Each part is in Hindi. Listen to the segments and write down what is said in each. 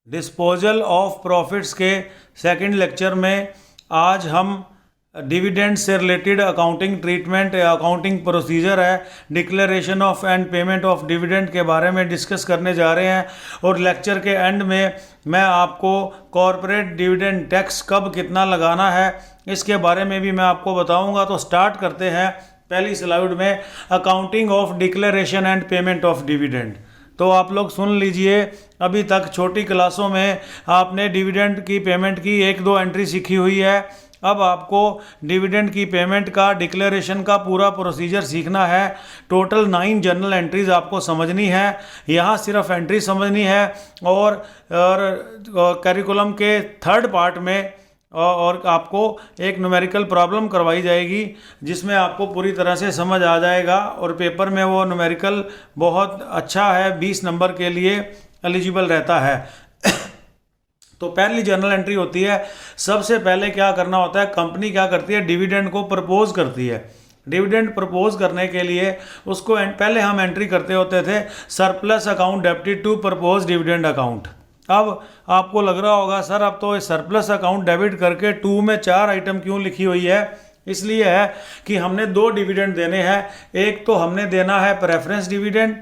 डिस्पोजल ऑफ प्रॉफिट्स के सेकंड लेक्चर में आज हम डिविडेंड से रिलेटेड अकाउंटिंग ट्रीटमेंट या अकाउंटिंग प्रोसीजर है, declaration of and payment of dividend के बारे में डिस्कस करने जा रहे हैं। और लेक्चर के एंड में मैं आपको कॉरपोरेट डिविडेंड टैक्स कब कितना लगाना है इसके बारे में भी मैं आपको बताऊंगा। तो स्टार्ट करते हैं पहली स्लाइड में, accounting of declaration and payment of dividend. तो आप लोग सुन लीजिए, अभी तक छोटी क्लासों में आपने डिविडेंड की पेमेंट की एक दो एंट्री सीखी हुई है। अब आपको डिविडेंड की पेमेंट का डिक्लेरेशन का पूरा प्रोसीजर सीखना है। टोटल 9 जर्नल एंट्रीज आपको समझनी है, यहाँ सिर्फ एंट्री समझनी है। और करिकुलम के थर्ड पार्ट में और आपको एक न्यूमेरिकल प्रॉब्लम करवाई जाएगी जिसमें आपको पूरी तरह से समझ आ जाएगा। और पेपर में वो न्यूमेरिकल बहुत अच्छा है, 20 नंबर के लिए एलिजिबल रहता है। तो पहली जर्नल एंट्री होती है, सबसे पहले क्या करना होता है, कंपनी क्या करती है, डिविडेंड को प्रपोज करती है। डिविडेंड प्रपोज करने के लिए उसको पहले हम एंट्री करते होते थे surplus account debited to propose dividend account. अब आपको लग रहा होगा सर अब तो सरप्लस अकाउंट डेबिट करके 2 में 4 आइटम क्यों लिखी हुई है। इसलिए है कि हमने 2 डिविडेंड देने हैं। एक तो हमने देना है preference dividend,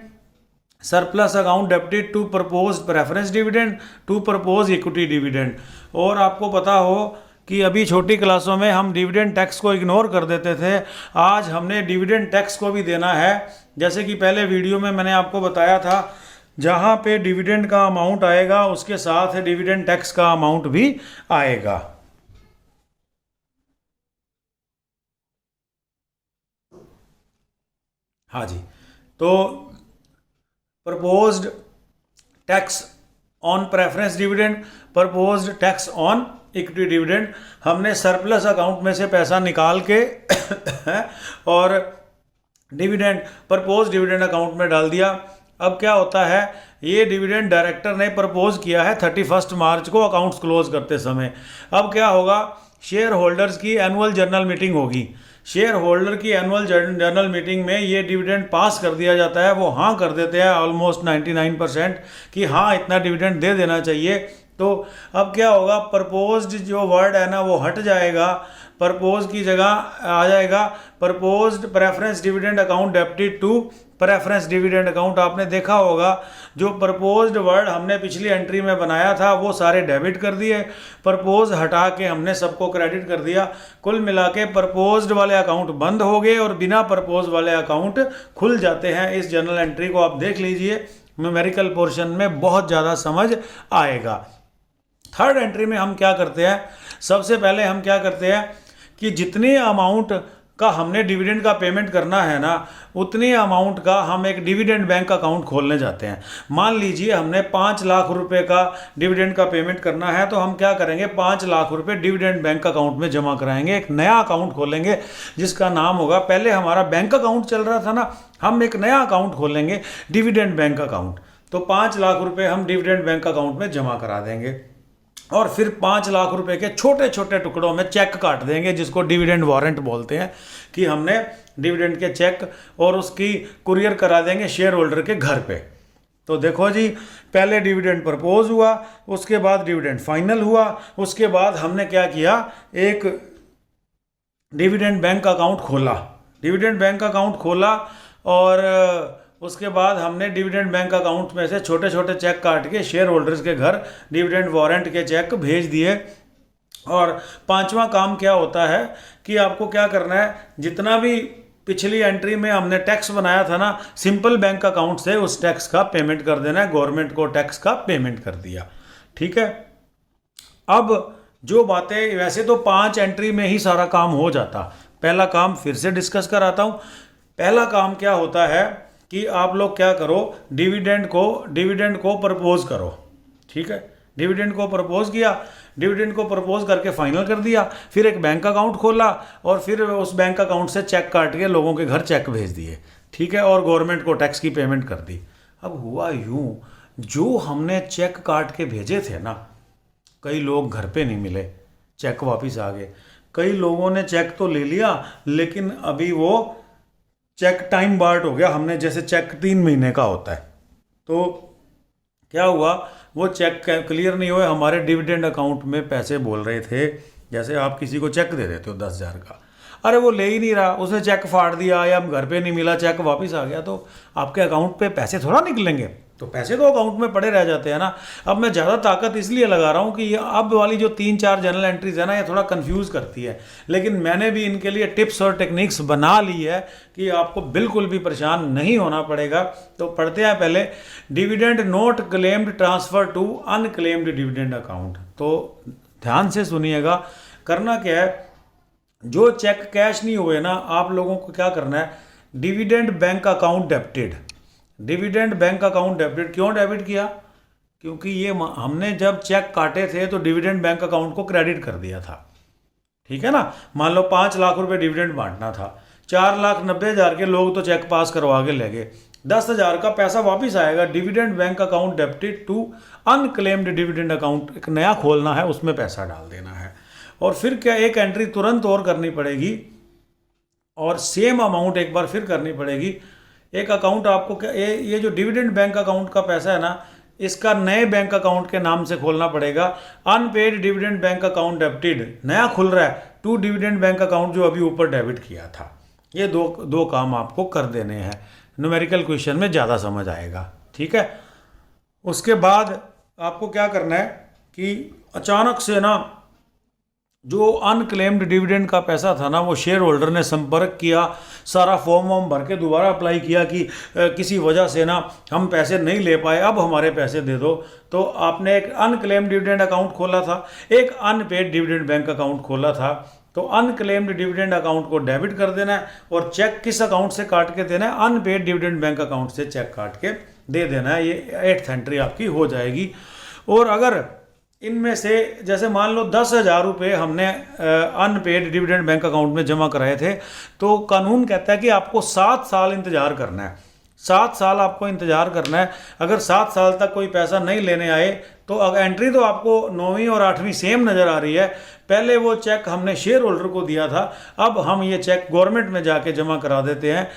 surplus account debited to propose preference dividend to propose equity dividend. और आपको पता हो कि अभी छोटी क्लासों में हम डिविडेंड टैक्स को इग्नोर कर देते थे, आज हमने डिविडेंड टैक्स को भी देना है। जैसे कि पहले वीडियो में मैंने आपको बताया था, जहाँ पे डिविडेंड का अमाउंट आएगा उसके साथ डिविडेंड टैक्स का अमाउंट भी आएगा। हाँ जी, तो proposed tax on preference dividend, proposed tax on equity dividend, हमने सरप्लस अकाउंट में से पैसा निकाल के और डिविडेंड प्रपोज डिविडेंड अकाउंट में डाल दिया। अब क्या होता है, ये डिविडेंड डायरेक्टर ने प्रपोज किया है 31 मार्च को अकाउंट्स क्लोज करते समय। अब क्या होगा, शेयर होल्डर्स की एनुअल जनरल मीटिंग होगी। शेयर होल्डर की एनुअल जनरल मीटिंग में ये डिविडेंड पास कर दिया जाता है। वो हाँ कर देते हैं ऑलमोस्ट 99% कि हाँ इतना डिविडेंड दे देना चाहिए। तो अब क्या होगा, प्रपोज्ड जो वर्ड है ना वो हट जाएगा, प्रपोज की जगह आ जाएगा proposed preference dividend account debited to preference dividend account. आपने देखा होगा जो प्रपोज्ड वर्ड हमने पिछली एंट्री में बनाया था वो सारे डेबिट कर दिए, प्रपोज हटा के हमने सबको क्रेडिट कर दिया। कुल मिला के प्रपोज्ड वाले अकाउंट बंद हो गए और बिना प्रपोज वाले अकाउंट खुल जाते हैं। इस जर्नल एंट्री को आप देख लीजिए, न्यूमेरिकल पोर्शन में बहुत ज़्यादा समझ आएगा। थर्ड एंट्री में हम क्या करते हैं, सबसे पहले हम क्या करते हैं कि जितने अमाउंट का हमने डिविडेंड का पेमेंट करना है ना उतनी अमाउंट का हम एक डिविडेंड बैंक अकाउंट खोलने जाते हैं। मान लीजिए हमने 5 लाख रुपए का डिविडेंड का पेमेंट करना है, तो हम क्या करेंगे, 5 लाख रुपए डिविडेंड बैंक अकाउंट में जमा कराएंगे। एक नया अकाउंट खोलेंगे जिसका नाम होगा, पहले हमारा बैंक अकाउंट चल रहा था ना, हम एक नया अकाउंट खोलेंगे डिविडेंड बैंक अकाउंट। तो 5 लाख रुपये हम डिविडेंड बैंक अकाउंट में जमा करा देंगे और फिर 5 लाख रुपए के छोटे छोटे टुकड़ों में चेक काट देंगे जिसको डिविडेंड वारंट बोलते हैं, कि हमने डिविडेंड के चेक और उसकी कुरियर करा देंगे शेयर होल्डर के घर पे। तो देखो जी, पहले डिविडेंड प्रपोज हुआ, उसके बाद डिविडेंड फाइनल हुआ, उसके बाद हमने क्या किया, एक डिविडेंड बैंक अकाउंट खोला। डिविडेंड बैंक अकाउंट खोला और उसके बाद हमने डिविडेंड बैंक अकाउंट में से छोटे छोटे चेक काट के शेयर होल्डर्स के घर डिविडेंड वारंट के चेक भेज दिए। और 5वां काम क्या होता है कि आपको क्या करना है, जितना भी पिछली एंट्री में हमने टैक्स बनाया था ना, सिंपल बैंक अकाउंट से उस टैक्स का पेमेंट कर देना है। गवर्नमेंट को टैक्स का पेमेंट कर दिया, ठीक है। अब जो बातें, वैसे तो 5 एंट्री में ही सारा काम हो जाता। पहला काम फिर से डिस्कस कराता हूँ। पहला काम क्या होता है कि आप लोग क्या करो, डिविडेंड को प्रपोज करो, ठीक है। डिविडेंड को प्रपोज किया, डिविडेंड को प्रपोज करके फाइनल कर दिया, फिर एक बैंक अकाउंट खोला और फिर उस बैंक अकाउंट से चेक काट के लोगों के घर चेक भेज दिए, ठीक है, और गवर्नमेंट को टैक्स की पेमेंट कर दी। अब हुआ यूं, जो हमने चेक काट के भेजे थे ना, कई लोग घर पे नहीं मिले, चेक वापस आ गए। कई लोगों ने चेक तो ले लिया लेकिन अभी वो चेक टाइम बार्ड हो गया, हमने जैसे चेक 3 महीने का होता है तो क्या हुआ, वो चेक क्लियर नहीं हुए, हमारे डिविडेंड अकाउंट में पैसे बोल रहे थे। जैसे आप किसी को चेक दे देते हो 10,000 का, अरे वो ले ही नहीं रहा, उसने चेक फाड़ दिया या घर पे नहीं मिला, चेक वापस आ गया, तो आपके अकाउंट पे पैसे थोड़ा निकलेंगे, तो पैसे तो अकाउंट में पड़े रह जाते हैं ना। अब मैं ज़्यादा ताकत इसलिए लगा रहा हूँ कि ये अब वाली जो 3-4 जनरल एंट्रीज है ना, ये थोड़ा कंफ्यूज करती है, लेकिन मैंने भी इनके लिए टिप्स और टेक्निक्स बना ली है कि आपको बिल्कुल भी परेशान नहीं होना पड़ेगा। तो पढ़ते हैं पहले, dividend not claimed transfer to unclaimed dividend account. तो ध्यान से सुनिएगा, करना क्या है, जो चेक कैश नहीं हुए ना, आप लोगों को क्या करना है, dividend bank account debited, dividend bank account debited. क्यों डेबिट किया, क्योंकि ये हमने जब चेक काटे थे तो डिविडेंड बैंक अकाउंट को क्रेडिट कर दिया था, ठीक है ना। मान लो 5 लाख रुपए डिविडेंड बांटना था, 4,90,000 के लोग तो चेक पास करवा के ले गए, 10,000 का पैसा वापस आएगा। Dividend bank account debited to unclaimed dividend account, एक नया खोलना है, उसमें पैसा डाल देना है। और फिर क्या, एक एंट्री तुरंत और करनी पड़ेगी और सेम अमाउंट एक बार फिर करनी पड़ेगी। एक अकाउंट आपको क्या, ये जो डिविडेंड बैंक अकाउंट का पैसा है ना, इसका नए बैंक अकाउंट के नाम से खोलना पड़ेगा। Unpaid dividend bank account debited नया खुल रहा है, टू डिविडेंड बैंक अकाउंट जो अभी ऊपर डेबिट किया था। ये दो काम आपको कर देने हैं, न्यूमेरिकल क्वेश्चन में ज़्यादा समझ आएगा, ठीक है। उसके बाद आपको क्या करना है कि अचानक से ना जो अनक्लेम्ड डिविडेंड का पैसा था ना, वो शेयर होल्डर ने संपर्क किया, सारा फॉर्म वॉर्म भर के दोबारा अप्लाई किया कि किसी वजह से ना हम पैसे नहीं ले पाए, अब हमारे पैसे दे दो। तो आपने एक अनक्लेम्ड डिविडेंड अकाउंट खोला था, एक अनपेड डिविडेंड बैंक अकाउंट खोला था। तो अनक्लेम्ड डिविडेंड अकाउंट को डेबिट कर देना है और चेक किस अकाउंट से काट के देना है, अनपेड डिविडेंड बैंक अकाउंट से चेक काट के दे देना है। ये 8th एंट्री आपकी हो जाएगी। और अगर इनमें से जैसे मान लो 10,000 रुपये हमने अनपेड डिविडेंड बैंक अकाउंट में जमा कराए थे, तो कानून कहता है कि आपको 7 साल इंतजार करना है, 7 साल आपको इंतजार करना है। अगर 7 साल तक कोई पैसा नहीं लेने आए तो एंट्री तो आपको 9वीं और 8वीं सेम नज़र आ रही है। पहले वो चेक हमने शेयर होल्डर को दिया था, अब हम ये चेक गवर्नमेंट में जाके जमा करा देते हैं।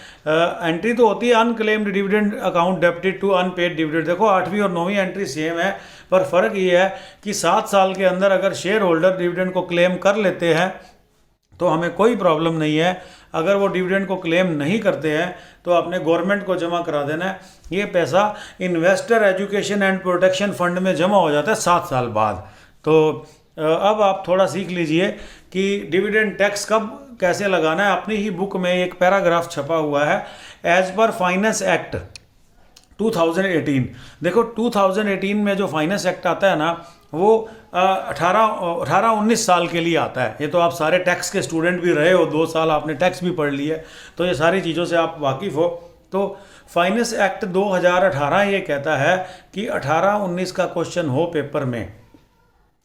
एंट्री तो होती है unclaimed dividend account debited to unpaid dividend. देखो 8वीं और 9वीं एंट्री सेम है, पर फ़र्क ये है कि 7 साल के अंदर अगर शेयर होल्डर डिविडेंड को क्लेम कर लेते हैं तो हमें कोई प्रॉब्लम नहीं है। अगर वो डिविडेंड को क्लेम नहीं करते हैं तो आपने गवर्नमेंट को जमा करा देना है। ये पैसा investor education and protection fund में जमा हो जाता है 7 साल बाद। तो अब आप थोड़ा सीख लीजिए कि डिविडेंड टैक्स कब कैसे लगाना है। अपनी ही बुक में एक पैराग्राफ छपा हुआ है, एज पर फाइनेंस एक्ट 2018। देखो 2018 में जो फाइनेंस एक्ट आता है ना, वो 18-19 साल के लिए आता है। ये तो आप सारे टैक्स के स्टूडेंट भी रहे हो, 2 साल आपने टैक्स भी पढ़ लिया है, तो ये सारी चीज़ों से आप वाकिफ़ हो। तो फाइनेंस एक्ट 2018 ये कहता है कि 18-19 का क्वेश्चन हो पेपर में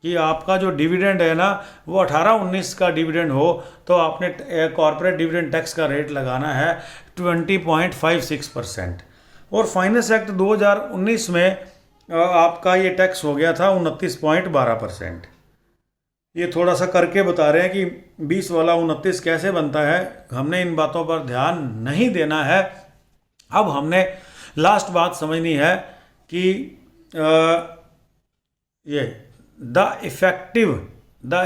कि आपका जो डिविडेंड है ना वो 18-19 का डिविडेंड हो, तो आपने कॉर्पोरेट डिविडेंड टैक्स का रेट लगाना है 20.56%। और फाइनेंस एक्ट 2019 में आपका ये टैक्स हो गया था 29.12%। ये थोड़ा सा करके बता रहे हैं कि 20 वाला 29 कैसे बनता है। हमने इन बातों पर ध्यान नहीं देना है। अब हमने लास्ट बात समझनी है कि ये the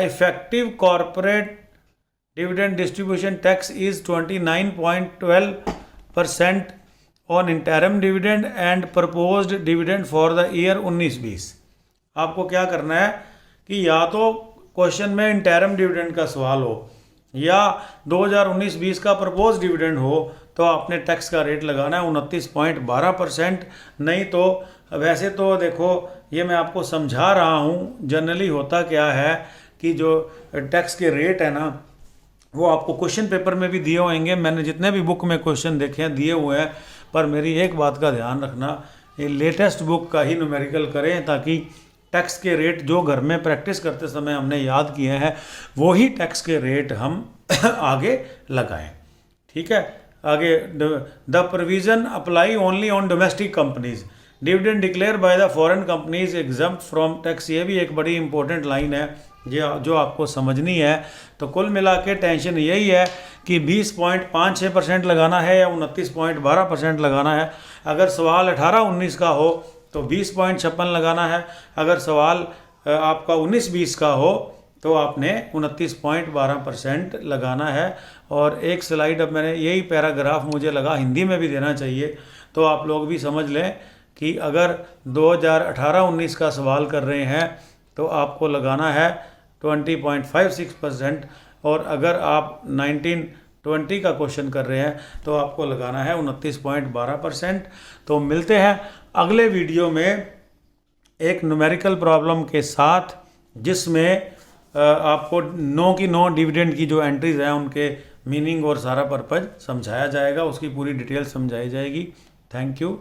effective corporate dividend distribution tax is 29.12% on interim dividend and proposed dividend for the year 19-20। आपको क्या करना है कि या तो क्वेश्चन में इंटरम डिविडेंड का सवाल हो या 2019-20 का प्रपोज डिविडेंड हो, तो आपने टैक्स का रेट लगाना है 29.12%। नहीं तो वैसे तो देखो ये मैं आपको समझा रहा हूँ, जनरली होता क्या है कि जो टैक्स के रेट है ना वो आपको क्वेश्चन पेपर में भी दिए होंगे। मैंने जितने भी बुक में क्वेश्चन देखे हैं दिए हुए हैं, पर मेरी एक बात का ध्यान रखना, ये लेटेस्ट बुक का ही न्यूमेरिकल करें ताकि टैक्स के रेट जो घर में प्रैक्टिस करते समय हमने याद किए हैं वही टैक्स के रेट हम आगे लगाएं। ठीक है, आगे the provision apply only on domestic companies, dividend declare by the foreign companies exempt from tax. ये भी एक बड़ी इंपॉर्टेंट लाइन है जो आपको समझनी है। तो कुल मिला के टेंशन यही है कि 20.56% लगाना है या 29.12% लगाना है। अगर सवाल 18-19 का हो तो 20.56 लगाना है। अगर सवाल आपका 19-20 का हो तो आपने 29.12% लगाना है। और एक स्लाइड, अब मैंने यही पैराग्राफ मुझे लगा हिंदी में भी देना चाहिए, तो आप लोग भी समझ लें कि अगर 2018-19 का सवाल कर रहे हैं तो आपको लगाना है 20.56%, और अगर आप 19-20 का क्वेश्चन कर रहे हैं तो आपको लगाना है 29.12%। तो मिलते हैं अगले वीडियो में एक न्यूमेरिकल प्रॉब्लम के साथ, जिसमें आपको नो डिविडेंड की जो एंट्रीज हैं उनके मीनिंग और सारा पर्पज समझाया जाएगा, उसकी पूरी डिटेल समझाई जाएगी। Thank you.